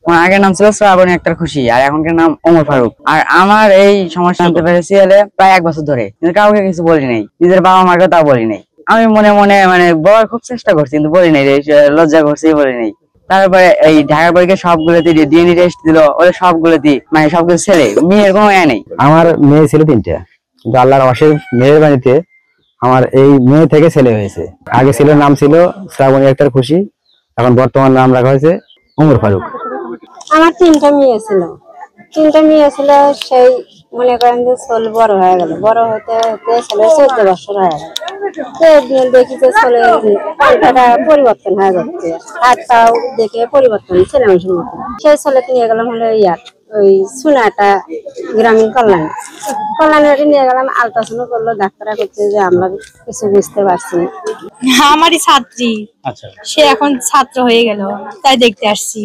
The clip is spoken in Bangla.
আমার আগের নাম ছিল শ্রাবণী আক্তার খুশি, আর এখনকার নাম ওমর ফারুক। আর আমার এই সমস্যা জানতে পেরেছি হলে প্রায় 1 বছর ধরে, কিন্তু কাউকে কিছু বলি নাই, নিজের বাবা মাকে তাও বলি নাই। আমি মনে মনে মানে বলার খুব চেষ্টা করছি, কিন্তু বলি নাই, লজ্জা করছি, বলি নাই। তারপরে এই ঢাকা পরীক্ষা সবগুলোতে ডিএনএ টেস্ট দিল, ওদের সবগুলোতে মানে সবগুলো ছেলে, মেয়ের কোনো নেই। আমার মেয়ে ছিল 3টা, কিন্তু আল্লাহর অশেষ মেহেরবানিতে আমার এই মেয়ে থেকে ছেলে হয়েছে। আগে ছিল নাম ছিল শ্রাবণী আক্তার খুশি, এখন বর্তমান নাম রাখা হয়েছে ওমর ফারুক। আমার 3টা মেয়ে ছিল, সেই মনে করেন যে ছেলে বড় হয়ে গেল, বড় হতে হতে ছেলে 14 বছর হয়ে গেল। দেখি যে ছেলে পাল্টাটা পরিবর্তন হয়ে যাচ্ছে, হাত পাও দেখে পরিবর্তন ছেলে মানুষের মতো। সেই ছেলেকে নিয়ে গেলাম হলো ওই সুনাটা গ্রামীণ কল্যাণে নিয়ে গেলাম। আলট্রাসাউন্ড করলো, ডাক্তাররা করছে যে আমরা কিছু বুঝতে পারছি না। আমারই ছাত্রী, সে এখন ছাত্র হয়ে গেল, তাই দেখতে আসছি।